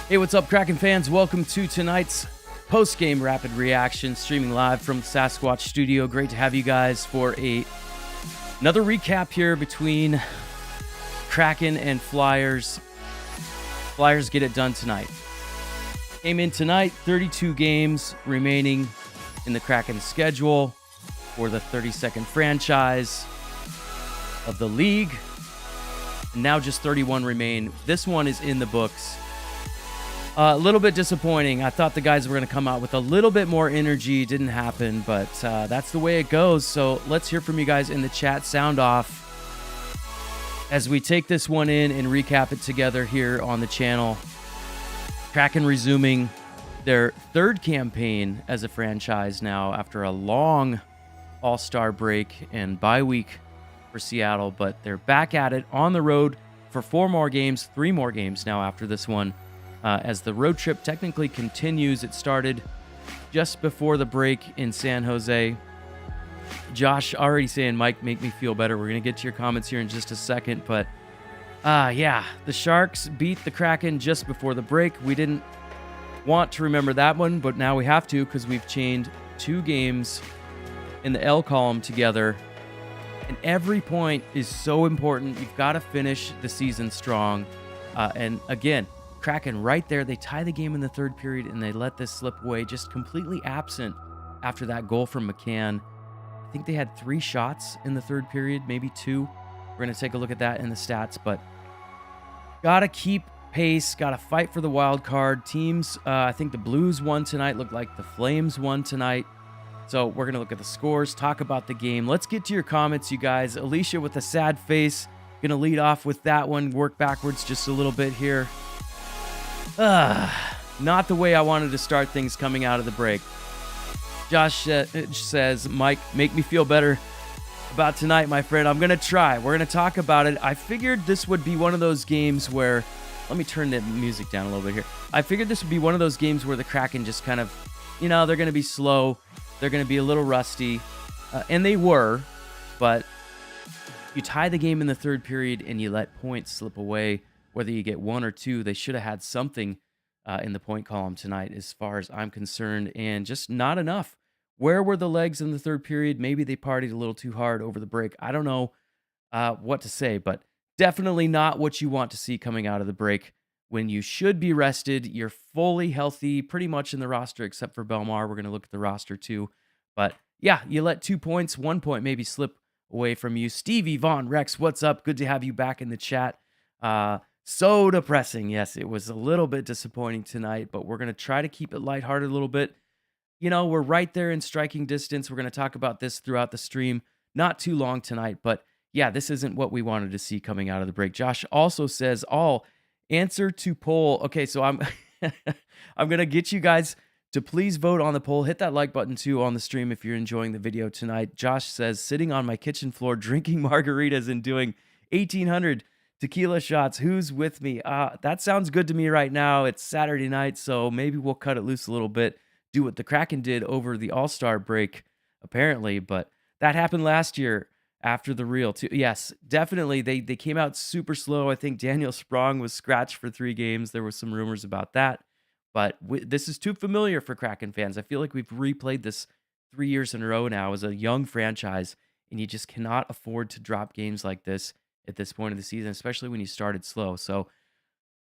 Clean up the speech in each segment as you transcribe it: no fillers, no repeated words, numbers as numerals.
Hey, what's up, Kraken fans? Welcome to tonight's Postgame Rapid reaction, streaming live from the Sasquatch studio. Great to have you guys for another recap here between Kraken and Flyers. Flyers get it done tonight. Came in tonight, 32 games remaining in the Kraken schedule for the 32nd franchise of the league. And now just 31 remain. This one is in the books. A little bit disappointing. I thought the guys were going to come out with a little bit more energy. Didn't happen, but that's the way it goes. So let's hear from you guys in the chat. Sound off as we take this one in and recap it together here on the channel. Kraken resuming their third campaign as a franchise now after a long all-star break and bye week for Seattle, but they're back at it on the road for 4 more games, 3 more games now after this one. As the road trip technically continues, it started just before the break in San Jose. Josh already saying, Mike, make me feel better. We're going to get to your comments here in just a second. But yeah, the Sharks beat the Kraken just before the break. We didn't want to remember that one, but now we have to because we've chained 2 games in the L column together. And every point is so important. You've got to finish the season strong. And again, Kraken right there, they tie the game in the third period and they let this slip away, just completely absent after that goal from McCann. I think they had 3 shots in the third period, maybe 2. We're going to take a look at that in the stats, but gotta keep pace, gotta fight for the wild card. Teams, I think the Blues won tonight, looked like the Flames won tonight. So we're going to look at the scores, talk about the game. Let's get to your comments, you guys. Alicia with a sad face, going to lead off with that one, work backwards just a little bit here. Not the way I wanted to start things coming out of the break. Josh says, Mike, make me feel better about tonight, my friend. I'm going to try. We're going to talk about it. I figured this would be one of those games where, let me turn the music down a little bit here. I figured this would be one of those games where the Kraken just kind of, you know, they're going to be slow. They're going to be a little rusty. And they were, but you tie the game in the third period and you let points slip away. Whether you get 1 or 2, they should have had something in the point column tonight as far as I'm concerned, and just not enough. Where were the legs in the third period? Maybe they partied a little too hard over the break. I don't know what to say, but definitely not what you want to see coming out of the break when you should be rested. You're fully healthy, pretty much in the roster except for Belmar. We're going to look at the roster too. But yeah, you let 2 points, 1 point maybe slip away from you. Stevie Von Rex, what's up? Good to have you back in the chat. So depressing. Yes, it was a little bit disappointing tonight, but we're going to try to keep it lighthearted a little bit. You know, we're right there in striking distance. We're going to talk about this throughout the stream. Not too long tonight, but yeah, this isn't what we wanted to see coming out of the break. Josh also says, all answer to poll. Okay, so I'm I'm going to get you guys to please vote on the poll. Hit that like button too on the stream if you're enjoying the video tonight. Josh says, sitting on my kitchen floor drinking margaritas and doing 1,800 tequila shots. Who's with me? That sounds good to me right now. It's Saturday night, so maybe we'll cut it loose a little bit. Do what the Kraken did over the All-Star break, apparently. But that happened last year after the reel, too. Yes, definitely. They came out super slow. I think Daniel Sprong was scratched for 3 games. There was some rumors about that. But this is too familiar for Kraken fans. I feel like we've replayed this 3 years in a row now as a young franchise, and you just cannot afford to drop games like this at this point of the season, especially when you started slow. So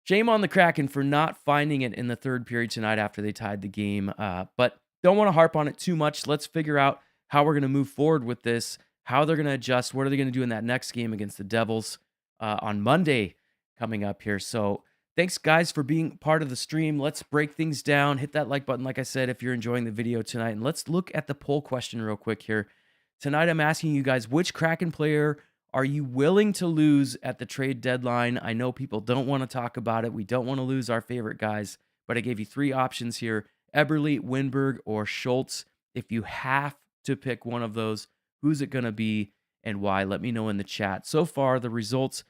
shame on the Kraken for not finding it in the third period tonight after they tied the game. But don't want to harp on it too much. Let's figure out how we're going to move forward with this, how they're going to adjust, what are they going to do in that next game against the Devils on Monday coming up here. So thanks, guys, for being part of the stream. Let's break things down. Hit that like button, like I said, if you're enjoying the video tonight. And let's look at the poll question real quick here. Tonight, I'm asking you guys, which Kraken player are you willing to lose at the trade deadline? I know people don't want to talk about it. We don't want to lose our favorite guys, but I gave you 3 options here: Eberle, Winberg, or Schultz. If you have to pick one of those, who's it going to be and why? Let me know in the chat. So far, the results,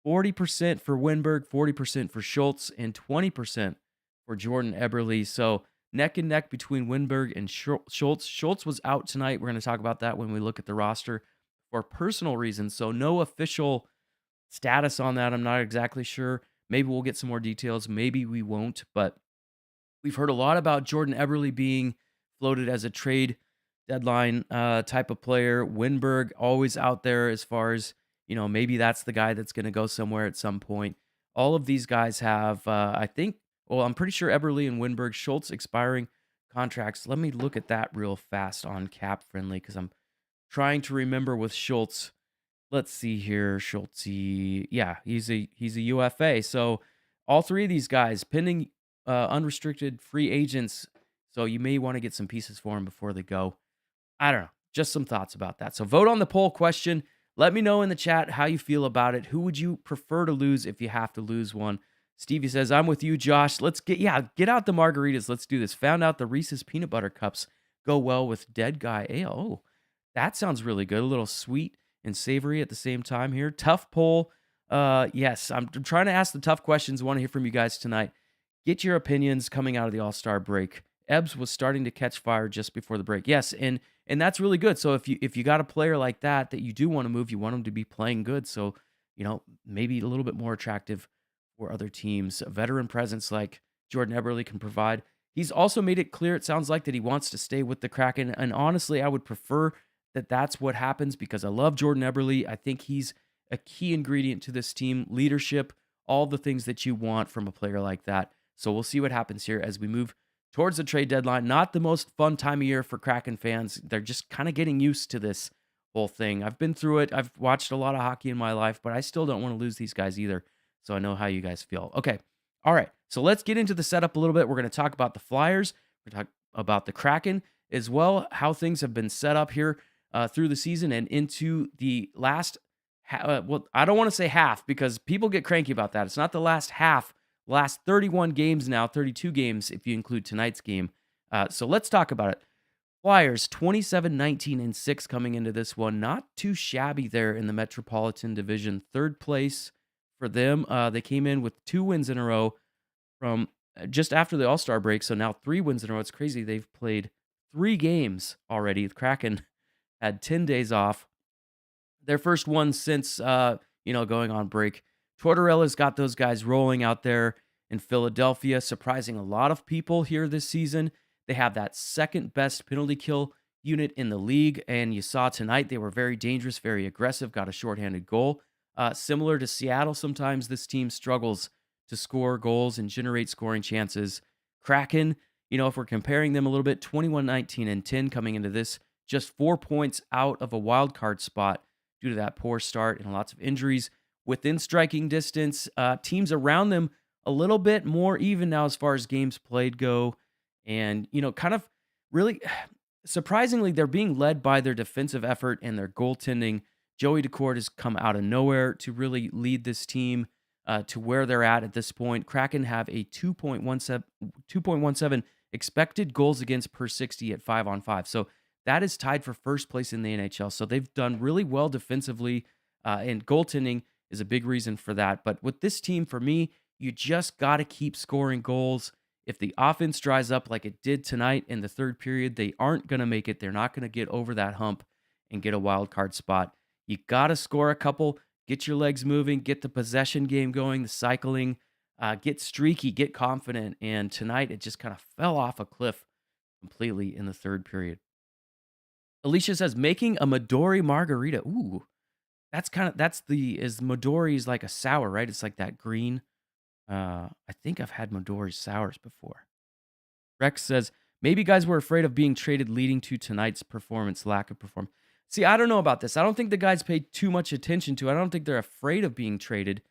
40% for Winberg, 40% for Schultz, and 20% for Jordan Eberle. So neck and neck between Winberg and Schultz. Schultz was out tonight. We're going to talk about that when we look at the roster for personal reasons. So no official status on that. I'm not exactly sure. Maybe we'll get some more details. Maybe we won't. But we've heard a lot about Jordan Eberle being floated as a trade deadline type of player. Winberg always out there as far as, maybe that's the guy that's going to go somewhere at some point. All of these guys have, I think, well, I'm pretty sure Eberle and Winberg, Schultz expiring contracts. Let me look at that real fast on Cap Friendly because I'm trying to remember with Schultz. Let's see here, Schultz. Yeah, he's a UFA. So all three of these guys pending unrestricted free agents. So you may want to get some pieces for them before they go. I don't know. Just some thoughts about that. So vote on the poll question. Let me know in the chat how you feel about it. Who would you prefer to lose if you have to lose one? Stevie says, I'm with you, Josh. Let's get out the margaritas. Let's do this. Found out the Reese's peanut butter cups go well with Dead Guy Ale. Oh, that sounds really good. A little sweet and savory at the same time here. Tough poll. Yes, I'm trying to ask the tough questions. I want to hear from you guys tonight. Get your opinions coming out of the All-Star break. Ebbs was starting to catch fire just before the break. Yes, and that's really good. So if you got a player like that you do want to move, you want him to be playing good. So, maybe a little bit more attractive for other teams. A veteran presence like Jordan Eberle can provide. He's also made it clear, it sounds like, that he wants to stay with the Kraken. And honestly, I would prefer that that's what happens because I love Jordan Eberle. I think he's a key ingredient to this team. Leadership, all the things that you want from a player like that. So we'll see what happens here as we move towards the trade deadline. Not the most fun time of year for Kraken fans. They're just kind of getting used to this whole thing. I've been through it. I've watched a lot of hockey in my life, but I still don't want to lose these guys either. So I know how you guys feel. Okay. All right. So let's get into the setup a little bit. We're going to talk about the Flyers. We're going to talk about the Kraken as well, how things have been set up here through the season and into the last, well, I don't want to say half because people get cranky about that. It's not the last half, last 31 games now, 32 games if you include tonight's game. So let's talk about it. Flyers 27-19-6 coming into this one. Not too shabby there in the Metropolitan Division. Third place for them. They came in with 2 wins in a row from just after the All-Star break. So now 3 wins in a row. It's crazy. They've played 3 games already. The Kraken had 10 days off. Their first one since, going on break. Tortorella's got those guys rolling out there in Philadelphia, surprising a lot of people here this season. They have that second best penalty kill unit in the league, and you saw tonight they were very dangerous, very aggressive, got a shorthanded goal. Similar to Seattle, sometimes this team struggles to score goals and generate scoring chances. Kraken, if we're comparing them a little bit, 21-19-10 coming into this, just 4 points out of a wild card spot due to that poor start and lots of injuries. Within striking distance, teams around them a little bit more even now as far as games played go. And, kind of really surprisingly, they're being led by their defensive effort and their goaltending. Joey Daccord has come out of nowhere to really lead this team to where they're at this point. Kraken have a 2.17 expected goals against per 60 at 5-on-5. So that is tied for first place in the NHL. So they've done really well defensively, and goaltending is a big reason for that. But with this team, for me, you just got to keep scoring goals. If the offense dries up like it did tonight in the third period, they aren't going to make it. They're not going to get over that hump and get a wild card spot. You got to score a couple, get your legs moving, get the possession game going, the cycling, get streaky, get confident. And tonight, it just kind of fell off a cliff completely in the third period. Alicia says, making a Midori margarita. Ooh, Midori's like a sour, right? It's like that green. I think I've had Midori sours before. Rex says, maybe guys were afraid of being traded leading to tonight's performance, lack of performance. See, I don't know about this. I don't think the guys paid too much attention to it. I don't think they're afraid of being traded.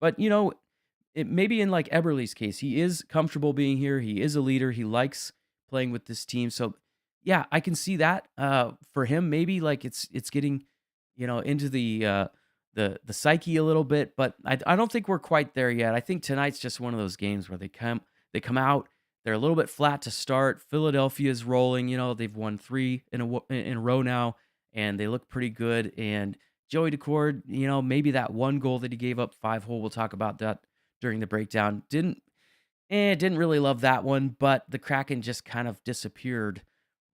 But, it maybe in like Eberle's case, he is comfortable being here. He is a leader. He likes playing with this team. So, yeah, I can see that for him. Maybe like it's getting, into the psyche a little bit, but I don't think we're quite there yet. I think tonight's just one of those games where they come out, they're a little bit flat to start. Philadelphia's rolling, they've won 3 in a row now, and they look pretty good. And Joey Daccord, maybe that one goal that he gave up 5-hole, we'll talk about that during the breakdown. Didn't really love that one, but the Kraken just kind of disappeared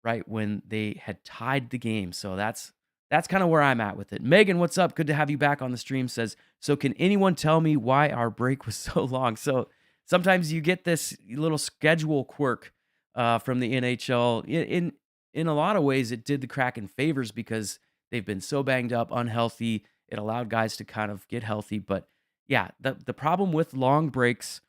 right when they had tied the game. So that's that's kind of where I'm at with it. Megan, what's up? Good to have you back on the stream. Says, so can anyone tell me why our break was so long? So sometimes you get this little schedule quirk from the NHL. In a lot of ways, it did the Kraken favors because they've been so banged up, unhealthy. It allowed guys to kind of get healthy. But yeah, the problem with long breaks,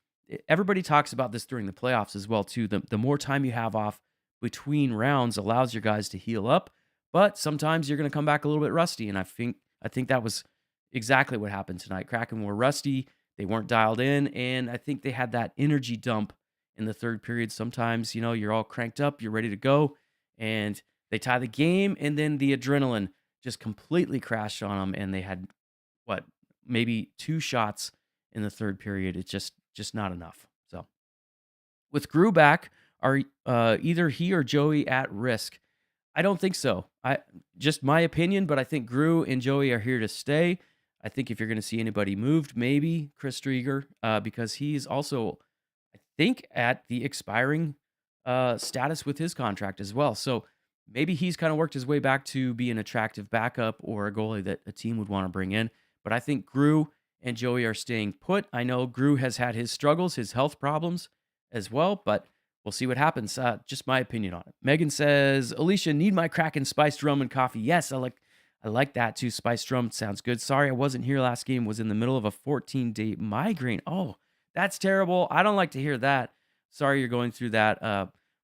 everybody talks about this during the playoffs as well, too. The more time you have off between rounds allows your guys to heal up, but sometimes you're going to come back a little bit rusty. And I think that was exactly what happened tonight. Kraken were rusty. They weren't dialed in. And I think they had that energy dump in the third period. Sometimes, you're all cranked up, you're ready to go, and they tie the game. And then the adrenaline just completely crashed on them. And they had, maybe 2 shots in the third period. It's just not enough. So with Grew back, are either he or Joey at risk? I don't think so. Just my opinion, but I think Grew and Joey are here to stay. I think if you're going to see anybody moved, maybe Chris Drieger, because he's also, I think, at the expiring status with his contract as well. So maybe he's kind of worked his way back to be an attractive backup or a goalie that a team would want to bring in. But I think Grew and Joey are staying put. I know Grew has had his struggles, his health problems as well, but we'll see what happens. Just my opinion on it. Megan says, Alicia, need my Kraken spiced rum and coffee. Yes, I like that too. Spiced rum sounds good. Sorry, I wasn't here last game. Was in the middle of a 14-day migraine. Oh, that's terrible. I don't like to hear that. Sorry you're going through that.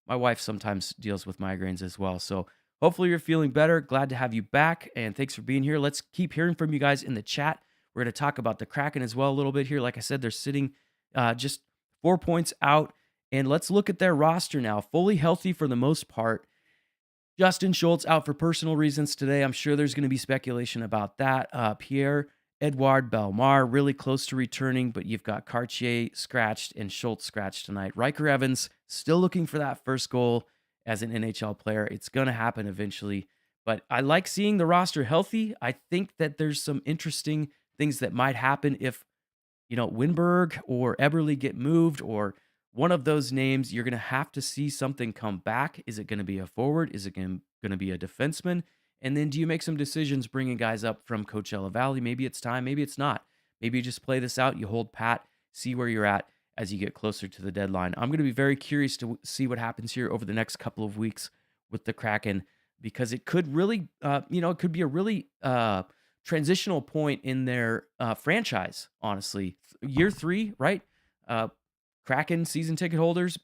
My wife sometimes deals with migraines as well. So hopefully you're feeling better. Glad to have you back. And thanks for being here. Let's keep hearing from you guys in the chat. We're going to talk about the Kraken as well a little bit here. Like I said, they're sitting just 4 points out. And let's look at their roster now. Fully healthy for the most part. Justin Schultz out for personal reasons today. I'm sure there's going to be speculation about that. Pierre-Edouard Bellemare, really close to returning, but you've got Cartier scratched and Schultz scratched tonight. Riker Evans still looking for that first goal as an NHL player. It's going to happen eventually. But I like seeing the roster healthy. I think that there's some interesting things that might happen if, Winberg or Eberle get moved, or one of those names. You're going to have to see something come back. Is it going to be a forward? Is it going to be a defenseman? And then do you make some decisions bringing guys up from Coachella Valley? Maybe it's time, maybe it's not. Maybe you just play this out, you hold pat, see where you're at as you get closer to the deadline. I'm going to be very curious to see what happens here over the next couple of weeks with the Kraken, because it could really, it could be a really transitional point in their franchise, honestly. Year 3, right? Kraken season ticket holders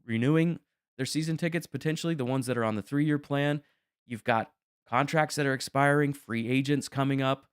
renewing their season tickets, potentially the ones that are on the 3-year plan. You've got contracts that are expiring, free agents coming up.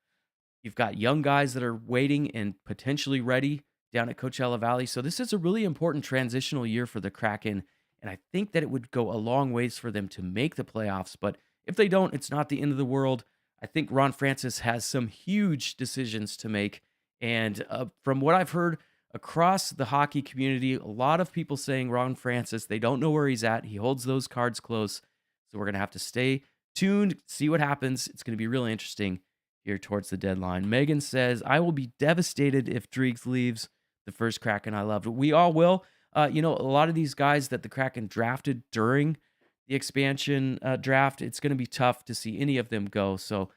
You've got young guys that are waiting and potentially ready down at Coachella Valley. So this is a really important transitional year for the Kraken, and I think that it would go a long ways for them to make the playoffs. But if they don't, it's not the end of the world. I think Ron Francis has some huge decisions to make, and from what I've heard across the hockey community, a lot of people saying Ron Francis, they don't know where he's at. He holds those cards close. So we're going to have to stay tuned, see what happens. It's going to be really interesting here towards the deadline. Megan says, I will be devastated if Driegs leaves. The first Kraken I loved. We all will. A lot of these guys that the Kraken drafted during the expansion draft, it's going to be tough to see any of them go. So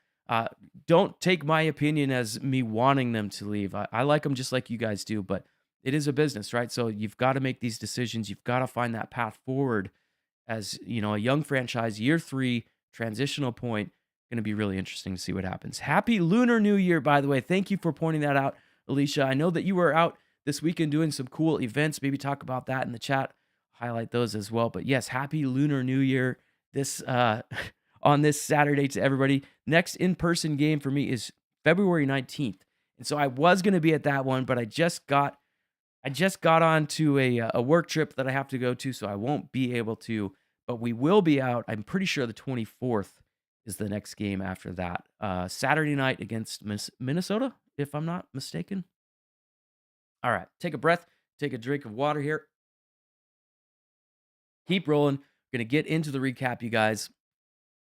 don't take my opinion as me wanting them to leave. I like them just like you guys do, but it is a business, right? So you've got to make these decisions. You've got to find that path forward as, a young franchise, year 3, transitional point. Going to be really interesting to see what happens. Happy Lunar New Year, by the way. Thank you for pointing that out, Alicia. I know that you were out this weekend doing some cool events. Maybe talk about that in the chat, highlight those as well. But yes, happy Lunar New Year this on this Saturday to everybody. Next in-person game for me is February 19th. And so I was going to be at that one, but I just got on to a work trip that I have to go to, so I won't be able to. But we will be out. I'm pretty sure the 24th is the next game after that. Saturday night against Minnesota, if I'm not mistaken. All right, take a breath, take a drink of water here. Keep rolling. We're going to get into the recap, you guys.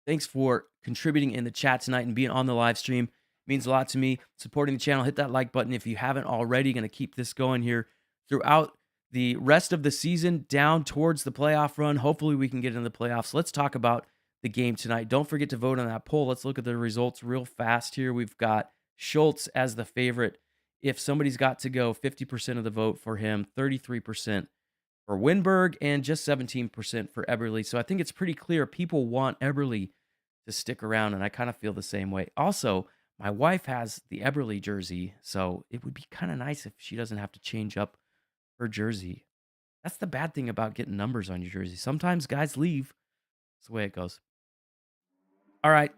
Thanks for contributing in the chat tonight and being on the live stream. It means a lot to me. Supporting the channel, hit that like button if you haven't already. Going to keep this going here throughout the rest of the season, down towards the playoff run. Hopefully we can get into the playoffs. Let's talk about the game tonight. Don't forget to vote on that poll. Let's look at the results real fast here. We've got Schultz as the favorite. If somebody's got to go, 50% of the vote for him, 33% for Winberg, and just 17% for Eberle. So I think it's pretty clear people want Eberle to stick around, and I kind of feel the same way. Also, my wife has the Eberle jersey, so it would be kind of nice if she doesn't have to change up her jersey. That's the bad thing about getting numbers on your jersey. Sometimes guys leave. That's the way it goes. All right,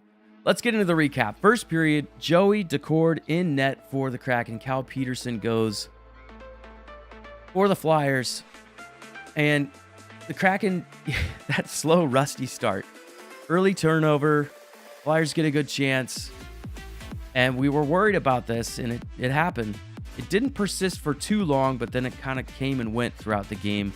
let's get into the recap. First period, Joey Decord in net for the Kraken. Cal Peterson goes for the Flyers. And the Kraken, that slow, rusty start. Early turnover. Flyers get a good chance. And we were worried about this, and it happened. It didn't persist for too long, but then it kind of came and went throughout the game.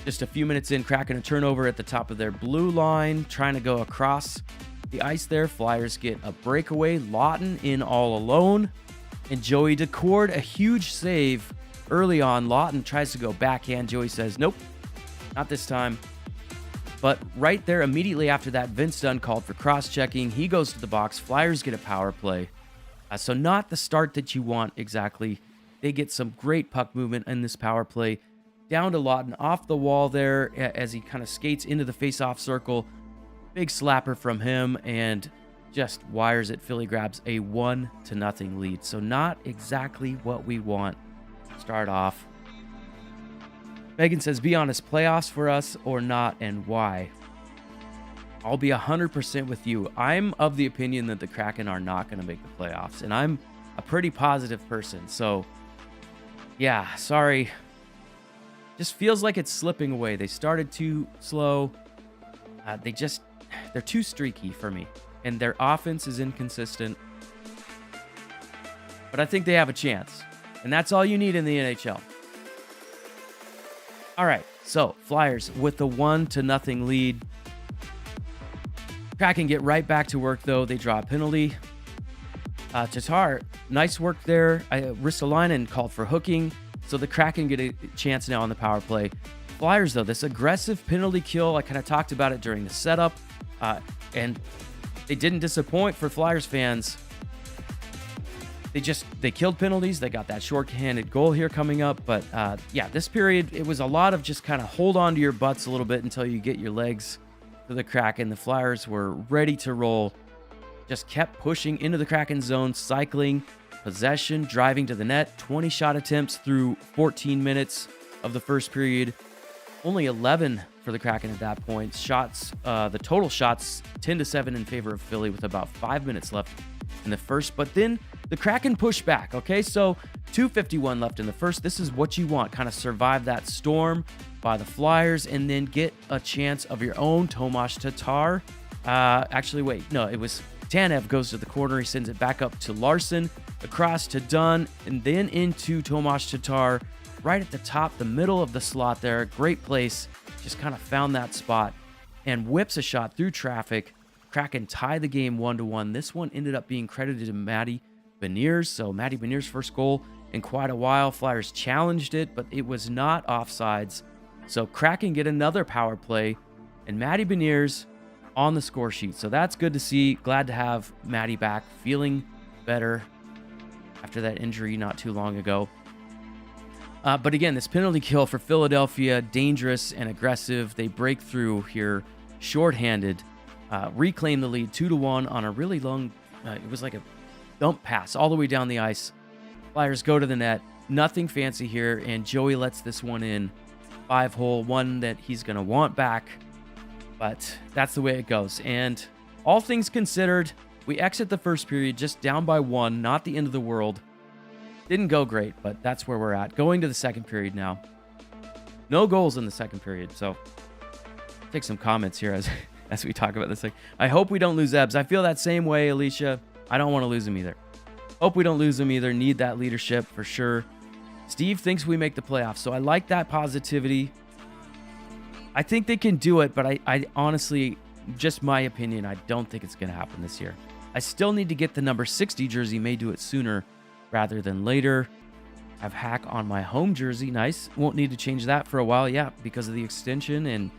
Just a few minutes in, Kraken a turnover at the top of their blue line, trying to go across the ice there. Flyers get a breakaway. Lawton in all alone. And Joey Decord, a huge save early on. Lawton tries to go backhand. Joey says, nope, not this time. But right there, immediately after that, Vince Dunn called for cross-checking. He goes to the box. Flyers get a power play. So not the start that you want exactly. They get some great puck movement in this power play. Down to Lawton, off the wall there as he kind of skates into the face-off circle. Big slapper from him and just wires it. Philly grabs a 1-0 lead. So not exactly what we want to start off. Megan says, be honest, playoffs for us or not, and why? I'll be 100% with you. I'm of the opinion that the Kraken are not going to make the playoffs, and I'm a pretty positive person. So, yeah, sorry. Just feels like it's slipping away. They started too slow. They're too streaky for me, and their offense is inconsistent. But I think they have a chance, and that's all you need in the NHL. All right, so Flyers with the 1-0 lead. Kraken get right back to work, though. They draw a penalty. Tatar, nice work there. Ristolainen called for hooking, so the Kraken get a chance now on the power play. Flyers, though, this aggressive penalty kill, I kind of talked about it during the setup, and they didn't disappoint for Flyers fans. They killed penalties. They got that short-handed goal here coming up. But, yeah, this period, it was a lot of just kind of hold on to your butts a little bit until you get your legs to the Kraken. The Flyers were ready to roll. Just kept pushing into the Kraken zone, cycling, possession, driving to the net. 20 shot attempts through 14 minutes of the first period. Only 11 for the Kraken at that point. Shots, the total shots, 10-7 in favor of Philly with about 5 minutes left in the first. But then the Kraken pushed back, okay? So 2:51 left in the first. This is what you want. Kind of survive that storm by the Flyers and then get a chance of your own. Tomas Tatar. Actually, wait. No, it was Tanev goes to the corner. He sends it back up to Larson, across to Dunn, and then into Tomas Tatar right at the top, the middle of the slot there. Great place. Just kind of found that spot and whips a shot through traffic. Kraken tie the game 1-1. This one ended up being credited to Matty Beniers. So Matty Beniers' first goal in quite a while. Flyers challenged it, but it was not offsides. So Kraken get another power play, and Matty Beniers on the score sheet. So that's good to see. Glad to have Matty back, feeling better after that injury not too long ago. But again, this penalty kill for Philadelphia, dangerous and aggressive. They break through here, shorthanded, reclaim the lead 2-1 on a really long, it was like a dump pass all the way down the ice. Flyers go to the net. Nothing fancy here, and Joey lets this one in. 5-hole, one that he's going to want back. But that's the way it goes. And all things considered, we exit the first period just down by 1, not the end of the world. Didn't go great, but that's where we're at. Going to the second period now. No goals in the second period, so take some comments here as we talk about this thing. I hope we don't lose Ebbs. I feel that same way, Alicia. I don't want to lose him either. Hope we don't lose him either. Need that leadership for sure. Steve thinks we make the playoffs, so I like that positivity. I think they can do it, but I honestly, just my opinion, I don't think it's going to happen this year. I still need to get the number 60 jersey. May do it sooner rather than later. I have Hack on my home jersey. Nice. Won't need to change that for a while. Yeah, because of the extension, and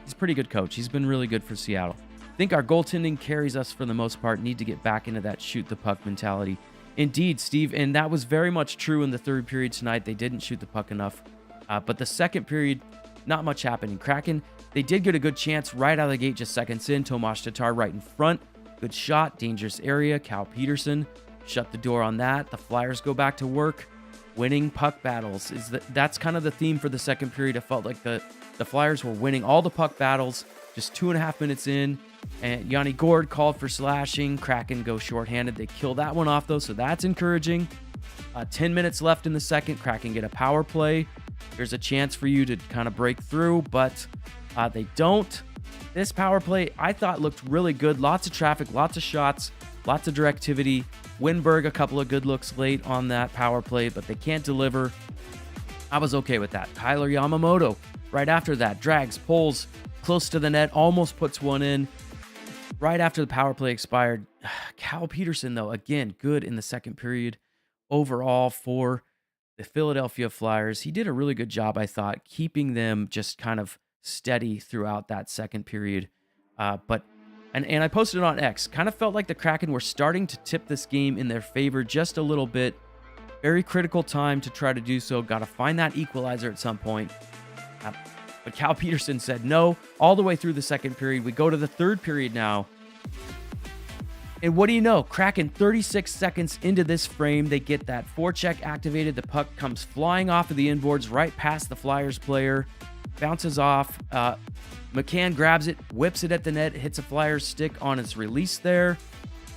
he's a pretty good coach. He's been really good for Seattle. Think our goaltending carries us for the most part. Need to get back into that shoot the puck mentality. Indeed, Steve, and that was very much true in the third period tonight. They didn't shoot the puck enough. But the second period, not much happening. Kraken, they did get a good chance right out of the gate, just seconds in. Tomas Tatar right in front. Good shot, dangerous area. Cal Peterson shut the door on that. The Flyers go back to work. Winning puck battles. That's kind of the theme for the second period. I felt like the Flyers were winning all the puck battles. Just 2.5 minutes in, and Yanni Gourde called for slashing. Kraken go shorthanded. They kill that one off, though, so that's encouraging. 10 minutes left in the second. Kraken get a power play. There's a chance for you to kind of break through, but they don't. This power play, I thought, looked really good. Lots of traffic, lots of shots, lots of directivity. Winberg, a couple of good looks late on that power play, but they can't deliver. I was okay with that. Tyler Yamamoto, right after that, drags, pulls close to the net, almost puts one in. Right after the power play expired, Cal Peterson, though, again, good in the second period overall for the Philadelphia Flyers. He did a really good job, I thought, keeping them just kind of steady throughout that second period. And I posted it on X. Kind of felt like the Kraken were starting to tip this game in their favor just a little bit. Very critical time to try to do so. Got to find that equalizer at some point. But Cal Peterson said no all the way through the second period. We go to the third period now. And what do you know? Kraken 36 seconds into this frame, they get that forecheck activated. The puck comes flying off of the inboards right past the Flyers player. Bounces off. McCann grabs it, whips it at the net, hits a Flyers stick on its release there.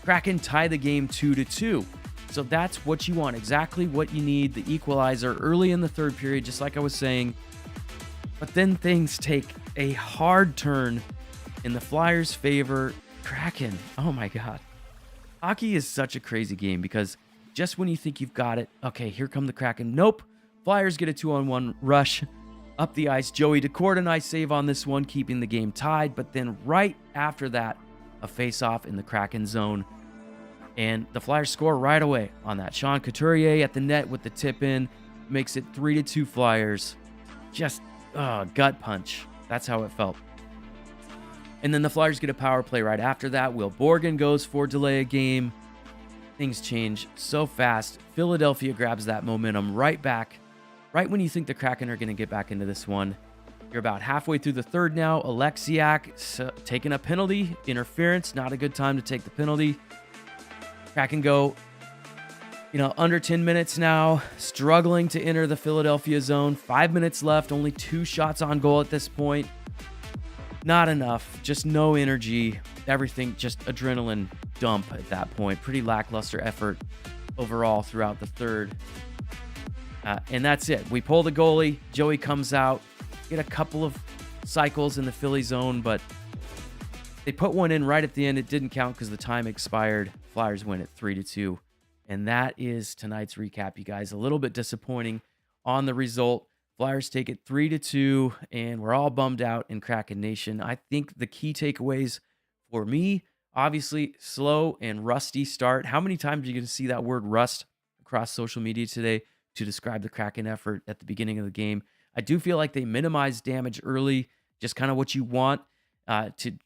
Kraken tie the game 2-2. So that's what you want, exactly what you need, the equalizer early in the third period, just like I was saying. But then things take a hard turn in the Flyers' favor. Kraken, oh my God. Hockey is such a crazy game because just when you think you've got it, okay, here come the Kraken. Nope. Flyers get a 2-on-1 rush up the ice. Joey Decorda, nice save on this one, keeping the game tied. But then right after that, a face-off in the Kraken zone. And the Flyers score right away on that. Sean Couturier at the net with the tip in. Makes it 3-2 Flyers. Just gut punch. That's how it felt. And then the Flyers get a power play right after that. Will Borgen goes for delay a game. Things change so fast. Philadelphia grabs that momentum right back. Right when you think the Kraken are going to get back into this one. You're about halfway through the third now. Alexiak taking a penalty. Interference. Not a good time to take the penalty. Kraken go, under 10 minutes now. Struggling to enter the Philadelphia zone. 5 minutes left. Only 2 shots on goal at this point. Not enough. Just no energy. Everything just adrenaline dump at that point. Pretty lackluster effort overall throughout the third. And that's it. We pull the goalie. Joey comes out. Get a couple of cycles in the Philly zone, but they put one in right at the end. It didn't count because the time expired. Flyers win at 3-2. And that is tonight's recap, you guys. A little bit disappointing on the result. Flyers take it 3-2, and we're all bummed out in Kraken Nation. I think the key takeaways for me, obviously, slow and rusty start. How many times are you going to see that word rust across social media today to describe the Kraken effort at the beginning of the game? I do feel like they minimized damage early, just kind of what you want to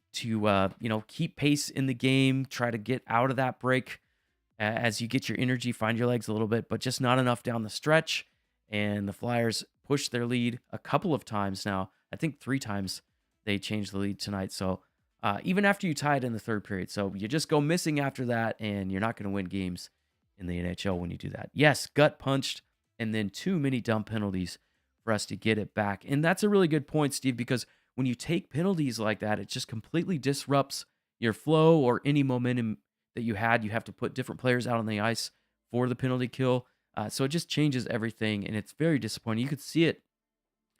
keep pace in the game, try to get out of that break as you get your energy, find your legs a little bit, but just not enough down the stretch. And the Flyers pushed their lead a couple of times now. I think 3 times they changed the lead tonight. So even after you tie it in the third period. So you just go missing after that, and you're not going to win games in the NHL when you do that. Yes, gut punched, and then too many dumb penalties for us to get it back. And that's a really good point, Steve, because when you take penalties like that, it just completely disrupts your flow or any momentum that you had. You have to put different players out on the ice for the penalty kill. So it just changes everything, and it's very disappointing. You could see it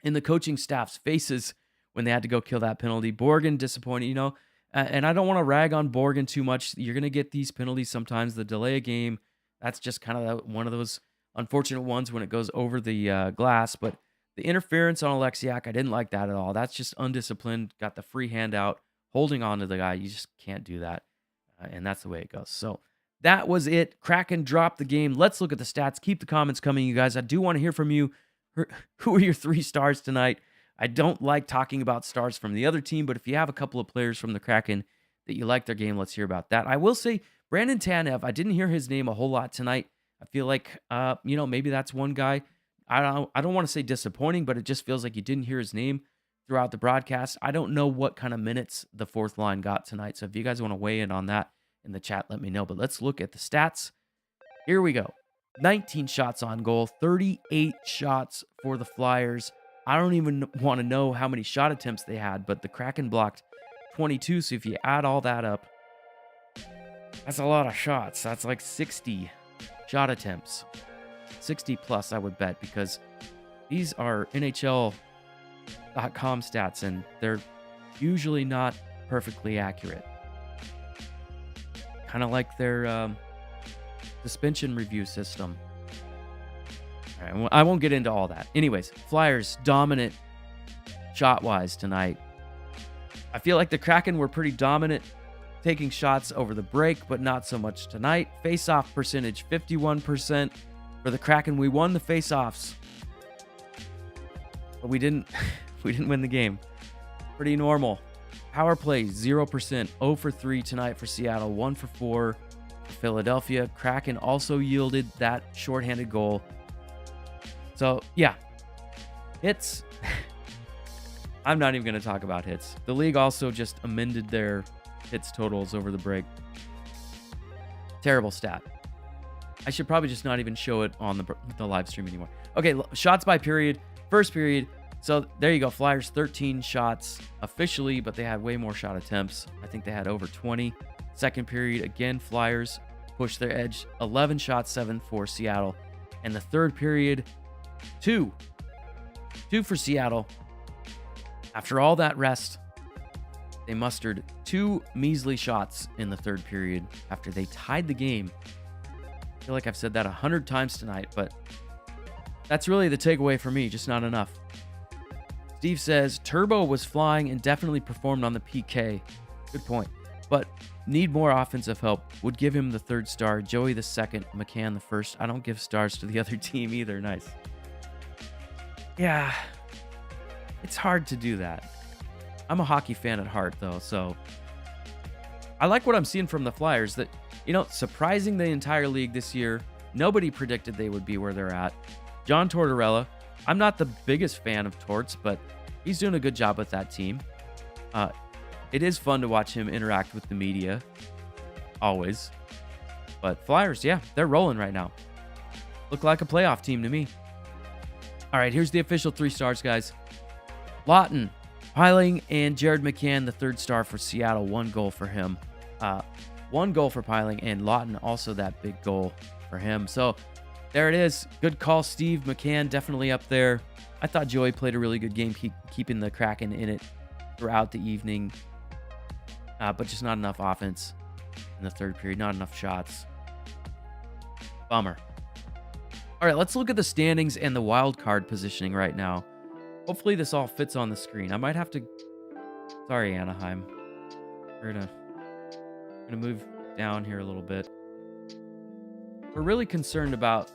in the coaching staff's faces when they had to go kill that penalty. Borgen disappointed, and I don't want to rag on Borgen too much. You're going to get these penalties sometimes. The delay a game, that's just kind of one of those unfortunate ones when it goes over the glass. But the interference on Alexiak, I didn't like that at all. That's just undisciplined. Got the free hand out, holding on to the guy. You just can't do that, and that's the way it goes. So that was it. Kraken dropped the game. Let's look at the stats. Keep the comments coming, you guys. I do want to hear from you. Who are your 3 stars tonight? I don't like talking about stars from the other team, but if you have a couple of players from the Kraken that you like their game. Let's hear about that. I will say Brandon Tanev, I didn't hear his name a whole lot tonight. I feel like, maybe that's one guy. I don't want to say disappointing, but it just feels like you didn't hear his name throughout the broadcast. I don't know what kind of minutes the fourth line got tonight. So if you guys want to weigh in on that in the chat, let me know. But let's look at the stats. Here we go. 19 shots on goal, 38 shots for the Flyers. I don't even want to know how many shot attempts they had, but the Kraken blocked 22. So if you add all that up, that's a lot of shots. That's like 60 shot attempts. 60 plus, I would bet, because these are NHL.com stats, and they're usually not perfectly accurate. Kind of like their suspension review system. All right, I won't get into all that. Anyways, Flyers dominant shot-wise tonight. I feel like the Kraken were pretty dominant taking shots over the break, but not so much tonight. Face-off percentage, 51%. For the Kraken, we won the face-offs, but we didn't win the game. Pretty normal. Power play, 0%. 0 for 3 tonight for Seattle. 1 for 4 for Philadelphia. Kraken also yielded that shorthanded goal. So, yeah. Hits. I'm not even going to talk about hits. The league also just amended their hits totals over the break. Terrible stat. I should probably just not even show it on the live stream anymore. Okay, shots by period. First period. So there you go. Flyers 13 shots officially, but they had way more shot attempts. I think they had over 20. Second period, again, Flyers pushed their edge. 11 shots, 7 for Seattle. And the third period, 2 for Seattle. After all that rest, they mustered 2 measly shots in the third period after they tied the game. I feel like I've said that 100 times tonight, but that's really the takeaway for me, just not enough. Steve says, Turbo was flying and definitely performed on the PK. Good point. But need more offensive help. Would give him the 3rd star. Joey the 2nd. McCann the 1st. I don't give stars to the other team either. Nice. Yeah. It's hard to do that. I'm a hockey fan at heart, though, so I like what I'm seeing from the Flyers. That, surprising the entire league this year. Nobody predicted they would be where they're at. John Tortorella. I'm not the biggest fan of Torts, but he's doing a good job with that team. It is fun to watch him interact with the media. Always. But Flyers, yeah, they're rolling right now. Look like a playoff team to me. All right, here's the official 3 stars, guys. Lawton, Piling, and Jared McCann, the 3rd star for Seattle. 1 goal for him. 1 goal for Piling, and Lawton also that big goal for him. So there it is. Good call, Steve. McCann definitely up there. I thought Joey played a really good game, keeping the Kraken in it throughout the evening. But just not enough offense in the third period. Not enough shots. Bummer. All right, let's look at the standings and the wild card positioning right now. Hopefully this all fits on the screen. I might have to... Sorry, Anaheim. We're gonna move down here a little bit. We're really concerned about...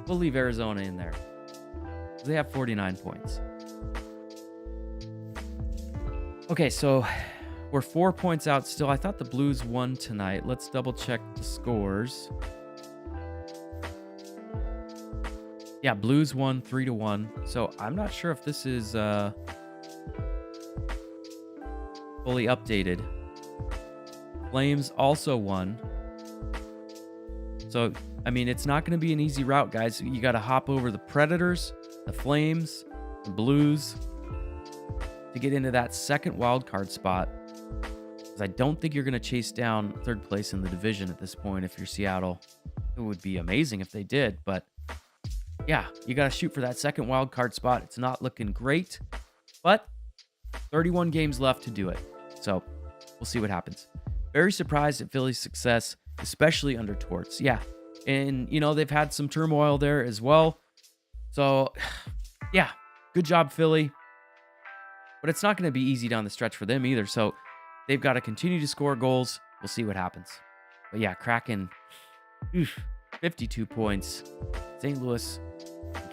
We'll leave Arizona in there. They have 49 points. Okay, so we're 4 points out still. I thought the Blues won tonight. Let's double check the scores. Yeah, Blues won 3-1. So I'm not sure if this is fully updated. Flames also won. So, I mean, it's not going to be an easy route, guys. You got to hop over the Predators, the Flames, the Blues to get into that second wild card spot. Because I don't think you're going to chase down third place in the division at this point if you're Seattle. It would be amazing if they did, but yeah, you got to shoot for that second wild card spot. It's not looking great, but 31 games left to do it. So we'll see what happens. Very surprised at Philly's success, especially under Torts. Yeah, and, you know, they've had some turmoil there as well. So, yeah, good job, Philly. But it's not going to be easy down the stretch for them either. So they've got to continue to score goals. We'll see what happens. But yeah, Kraken, 52 points. St. Louis,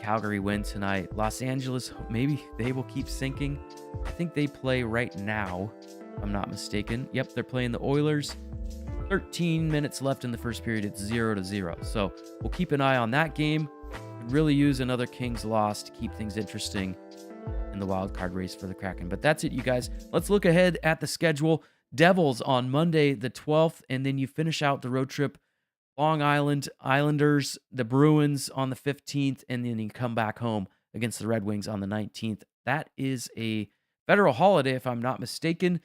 Calgary win tonight. Los Angeles, maybe they will keep sinking. I think they play right now, if I'm not mistaken. Yep, they're playing the Oilers. 13 minutes left in the first period. It's 0-0. So we'll keep an eye on that game. Could really use another Kings loss to keep things interesting in the wild card race for the Kraken. But that's it, you guys. Let's look ahead at the schedule. Devils on Monday the 12th, and then you finish out the road trip. Long Island, Islanders, the Bruins on the 15th, and then you come back home against the Red Wings on the 19th. That is a federal holiday, if I'm not mistaken.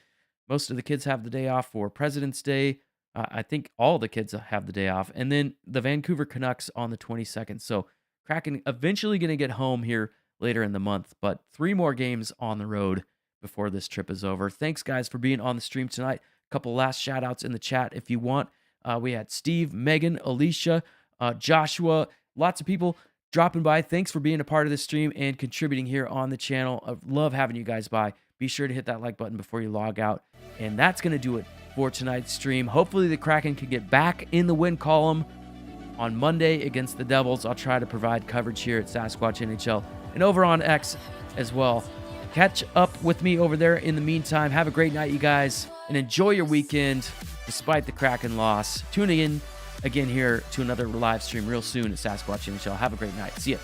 Most of the kids have the day off for President's Day. I think all the kids have the day off. And then the Vancouver Canucks on the 22nd. So Kraken eventually going to get home here later in the month, but 3 more games on the road before this trip is over. Thanks, guys, for being on the stream tonight. A couple last shout-outs in the chat if you want. We had Steve, Megan, Alicia, Joshua, lots of people dropping by. Thanks for being a part of this stream and contributing here on the channel. I love having you guys by. Be sure to hit that like button before you log out. And that's going to do it for tonight's stream. Hopefully the Kraken can get back in the win column on Monday against the Devils. I'll try to provide coverage here at Sasquatch NHL and over on X as well. Catch up with me over there. In the meantime, have a great night, you guys, and enjoy your weekend despite the Kraken loss. Tuning in again here to another live stream real soon at Sasquatch NHL. Have a great night. See ya.